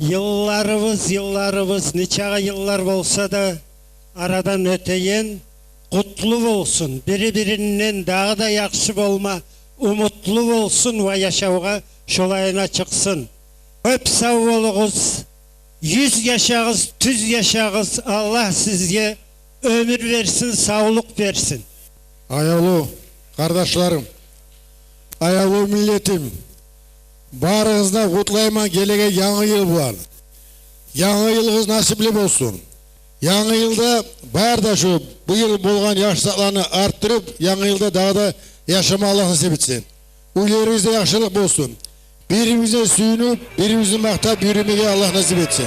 Yıllarımız neçe yıllar olsa da aradan öteyen kutlu olsun. Biri-birinden daha da yakşı olma, umutlu olsun ve yaşavga şolayına çıksın. Hep sağ olunuz, 100 yaşağız, 100 yaşağız. Allah sizge ömür versin, sağlık versin. Ayalı kardeşlerim, ayalı milletim, barınızda kutlayman gelege yanı yıl var. Yanı yılınız nasipli olsun. Yanı yılda bar da şu bu yıl bolgan yaşlarını arttırıp yanı yılda daha da yaşama Allah nasip etsin. Uylarımızda yaşlılık olsun. Birimize suyunup, birimizi maktap yürümeye Allah nasip etsin.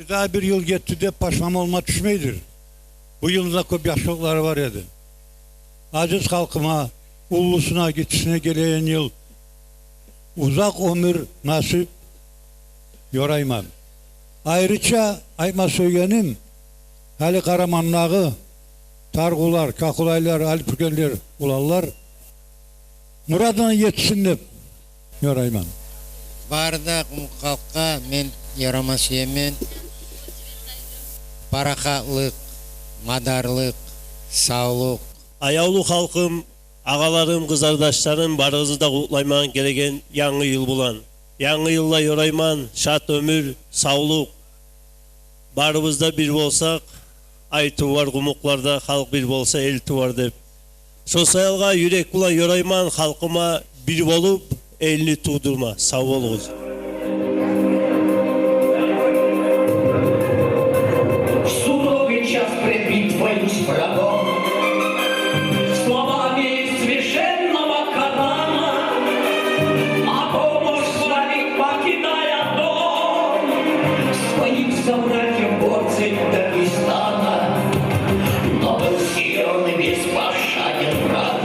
daha bir yıl gitti de paşam olma düşmeydir. Bu yılda çok yaşlıkları var idi. Aciz halkıma, ulusuna, gitişine gelen yıl uzak ömür nasip yorayman. Ayrıca ayma söylenim, hali Karamanlağı, Targular, Kakulaylar, Alpükenler ularlar muradına yetsin dep yorayman. Barda halkka men yaramas yemen barakatlık, madarlık, sağlık. Ayavlu halkım, ağalarım, kızardaşlarım barınızda kutlayman gereken yanı yıl bulan. Yanı yılla yorayman, şat ömür, sağlık. Barımızda bir bolsak, ay tuvar kumuklarda halk bir bolsa el tuvar dep. Sosyalga yürek bulan yorayman halkıma bir bolup elini tuğdurma. Sağ olunuz. Суровый час пред битвой с врагом, словами священного Корана, а помощь славить покидая дом своих собратьев борцев Дагестана, но был силен и беспощаден враг,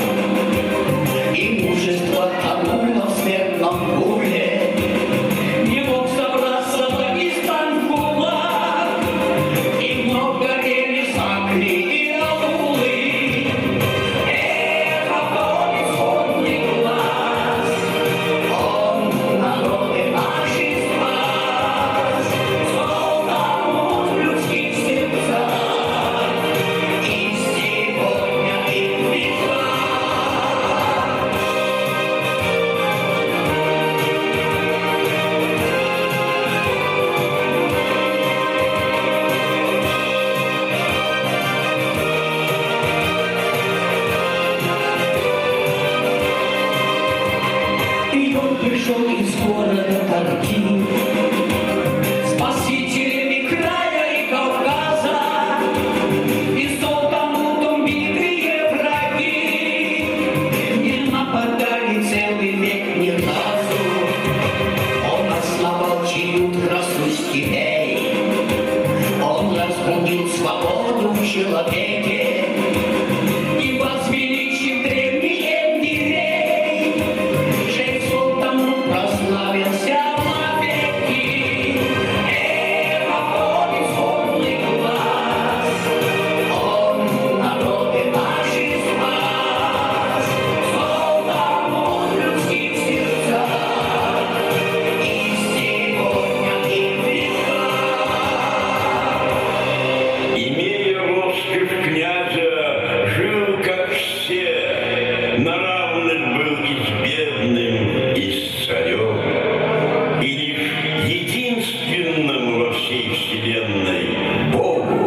и мужество тонуло в смертном буре. Не мог собраться Дагестан в кулак, и много пересакли и аулы. Какой исходный глаз, он народы наши спас, солдат в людских сердцах, и сегодня и в веках. И он пришел из города Тарки, спасителями края и Кавказа, и солдатом битые враги не нападали целый век ни разу. Он ослабил чью красу степей, он разбудил свободу в человеке и возвеличил древних дерей. Шесть султан прославился навеки. Какой исходный глаз, он народы наши спас, солдат в людских сердцах, и сегодня и в веках. Имея роскошь князя, жил как все, на равных был и с бедным, и с царем. И лишь единственному во всей вселенной Богу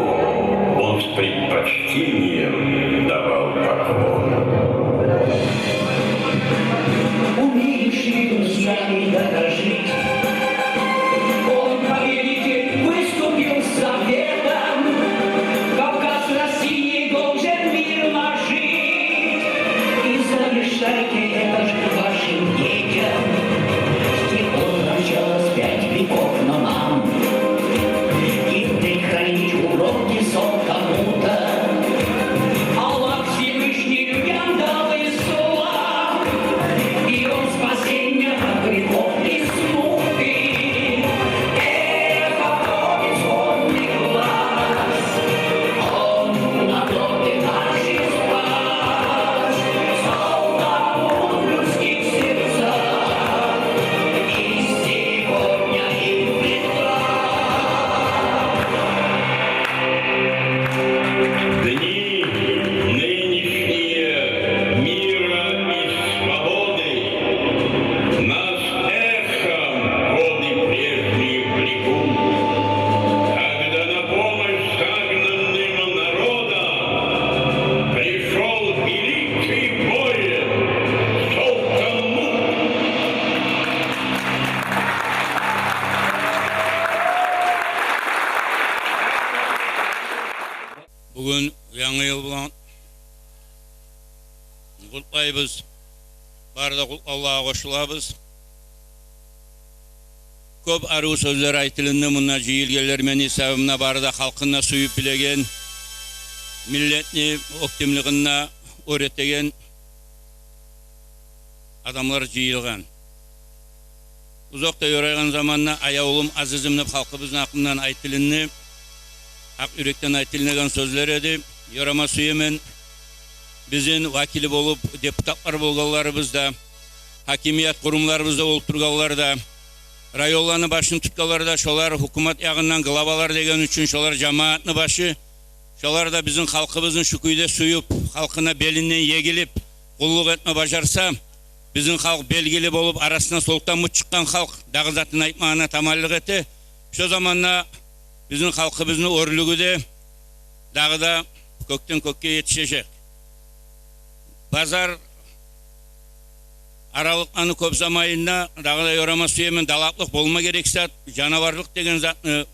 он с предпочтением давал поклон. Умеешь ли, друзьями, дорожить? Он, повелитель, выступил с заветом. Кавказ России должен мирно жить. И завещайте это же вашим детям. С тех пор началось 5 веков, но нам и хранить уроки сон кому-то. Аллах Всевышний людям дал ислам, и он спасение от грехов и смуты. Какой исходный глаз, он народы наши спас, солдат в людских сердцах, и сегодня и в веках. Дни нынешние мира и свободы нас эхом годы прежние влекут, когда на помощь загнанным народам пришел великий воин Солтанмуд. Bugün yanı yıl bulan kutlayız. Barda Allah'a koşulabız. Көп ару сөздер айтылынды мұнна жиілгелер мен исабымна барда халқына сүйіп білеген, миллетни октимлігінна өреттеген адамлар жиылған. Ұзақта өрайған заманна аяулым азизімні халқыбыздың ақымнан айтылынды, ақ үректен айтылынған сөздер еді. Yorama suyumen bizim vakili olup deputatlar bolgallarımızda, hakimiyet kurumlarımızda olup turgallarda, rayollarını başını tutkalarda, şolar hükümet yağından glavalar degen üçün şolar cemaatini başı, şolar da bizim halkımızın şu kuyuda suyup, halkına belinden yegilip, kulluk etme bacarsa, bizim halk belgili olup arasına soluktan mı çıkan halk, dağızatını aytmağına tamallık etti. Şu zamanla bizim halkımızın örlüğü de, dağda kökten kökке yetişecek. Pazar aralıklarını көп zamayında dağda yorama suyemen dalaklık bolma gerekse canavarlık degen zatını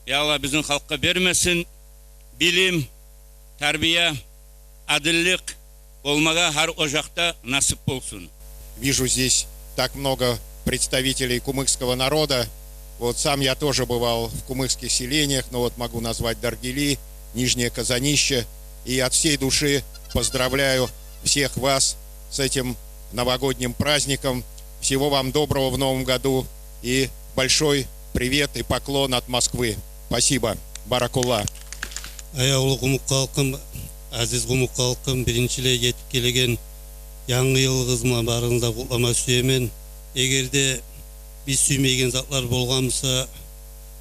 yağla bizim halkka vermesin. Bilim, terbiye, adillik болмага har ocakta nasip olsun. Вижу здесь так много представителей кумыкского народа. Вот сам я тоже бывал в кумыкских селениях, но вот могу назвать Даргили, Нижнее Казанище. И от всей души поздравляю всех вас с этим новогодним праздником. Всего вам доброго в новом году и большой привет и поклон от Москвы. Спасибо. Баракулла. Аяулы құмық қалқым, әзіз құмық қалқым, біріншіле етіп келеген яңғы елғызма барыңызда құтлама сүйемен. Егерде біз сүймеген затлар болғамса,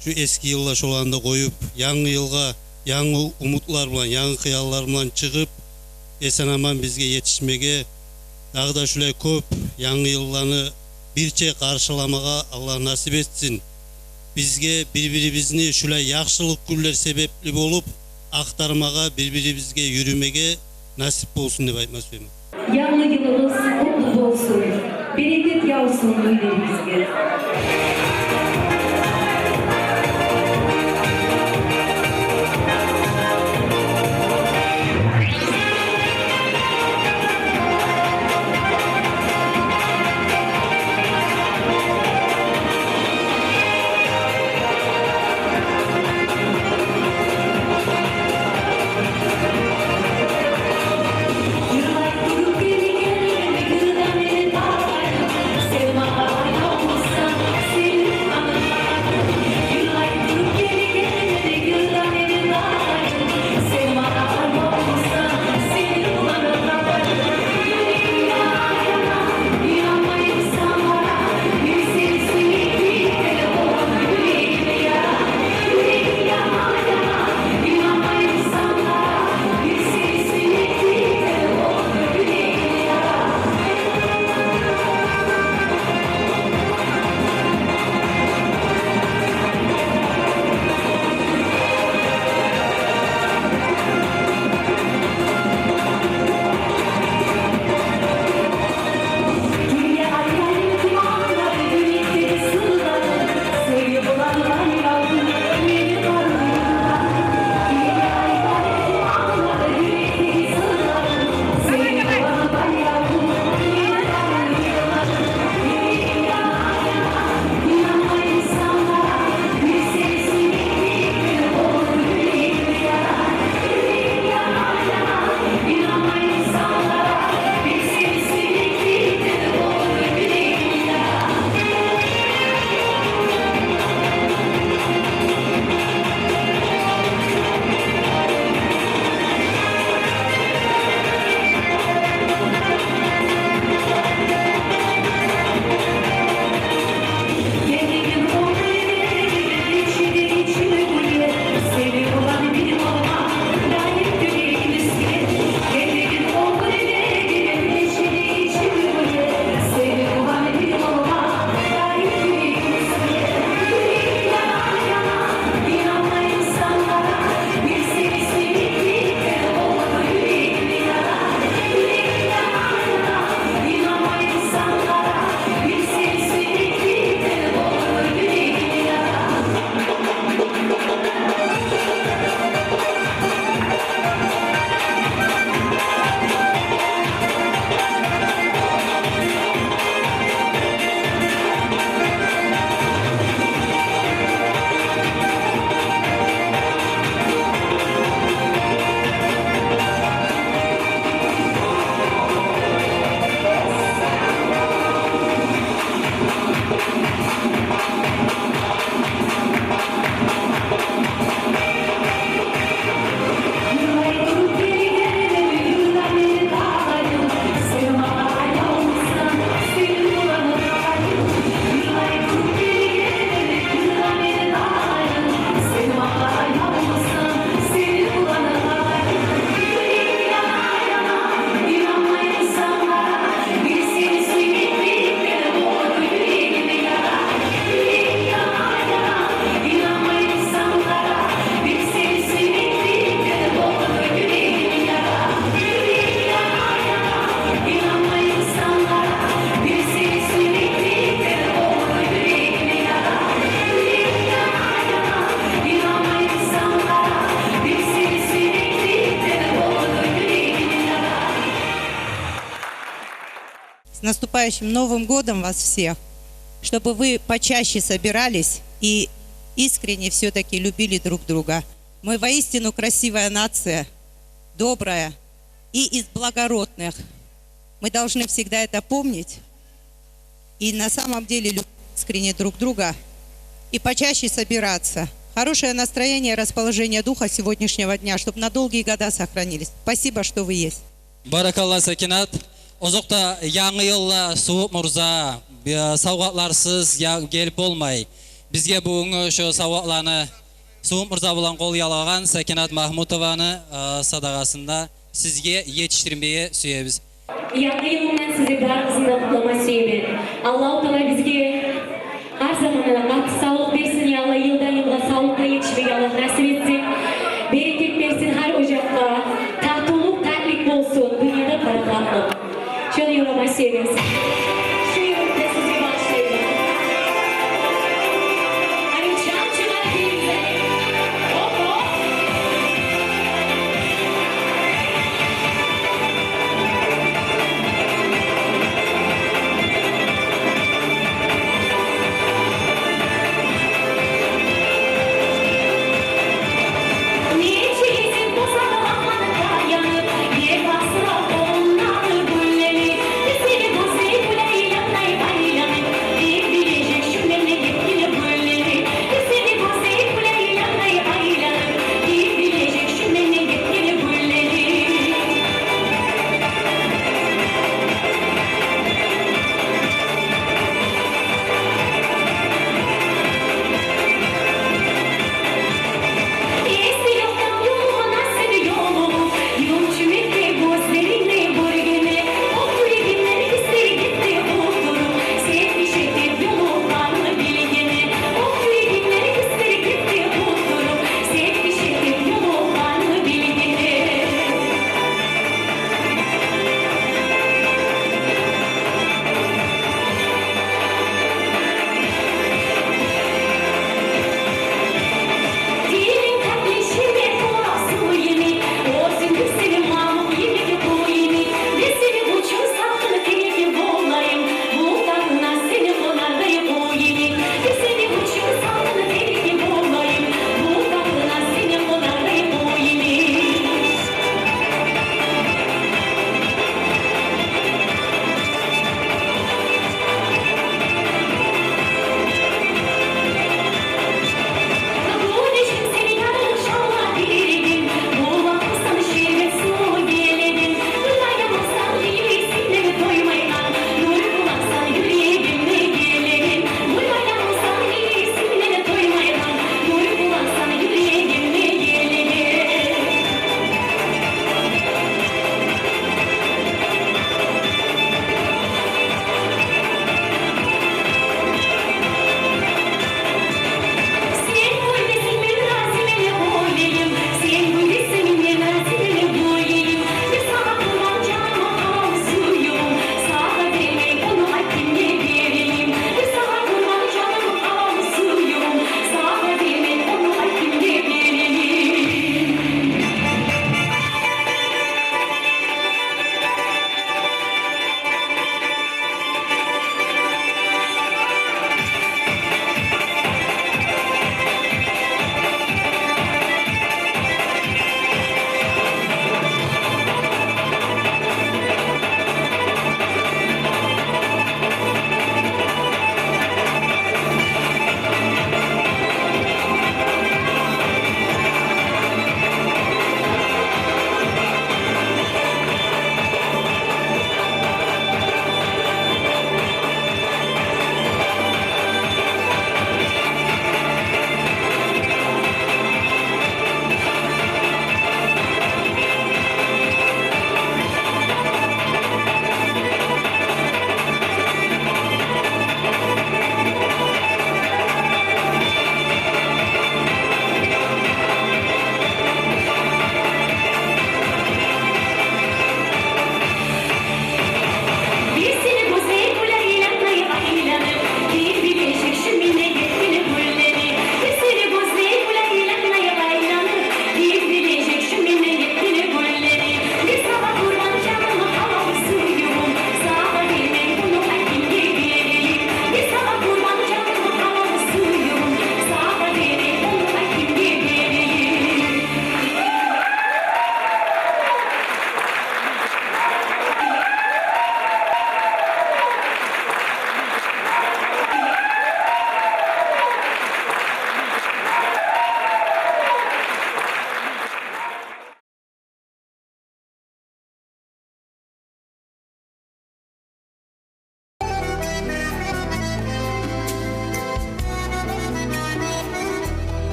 şu eski yılla şolanda koyup, яңғы yılga яңғы umutlар bilan, яңғы қияллар bilan çıkıp, esen aman bizge yetişmege, dağda şulay köp яңғы yıllarını birçe karşılamaga Allah nasip etsin. Bizge birbirimizni şulay yaxşılık günler sebepli bolup, aktarmaga, birbiribizge yürümege nasip olsun dep aytmak istedim. Яңғы yılımız kutlu olsun, bereket yağsın ülkemizge. Sen наступающим Новым годом вас всех, чтобы вы почаще собирались и искренне все-таки любили друг друга. Мы воистину красивая нация, добрая и из благородных. Мы должны всегда это помнить и на самом деле любить искренне друг друга и почаще собираться. Хорошее настроение, расположение духа сегодняшнего дня, чтобы на долгие года сохранились. Спасибо, что вы есть. Баракалла Сакинат. Озоқта яңы елла Суық мұрза сауғатларсыз келіп болмай. Бізге бүгінгі шо сауғатланы Суық мұрза болан қол ялаған Сакинат Махмутованы садағасында сізге етіштірмеге сүйебіз. Яңы елмен сізді барыңызын да құтлама сүйемін. Аллах Тағала бізге her zaman katı sağlık versin ya Allah, yıldan yıla sağlıkla yetişmeyi Allah nasip etsin. Bereket versin her ocakta. Tatlılık, tatlik olsun. Dünyada barakatlık. Şöyle yoruma seviniz. Şu yorumda sizi başlayalım. Hani çam çınar bize. Hop hop. Yanıp, bir basra onları gülleri, seni bu sevgiyle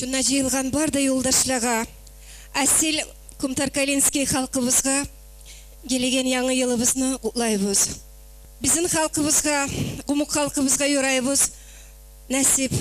Шуна жиылган бардай юлдашларга, асил Кумтаркалинский халкыбызга келеген яңы йылыбызны кутлайбыз. Биздин халкыбызга, Кумук халкыбызга юрайбыз. Насип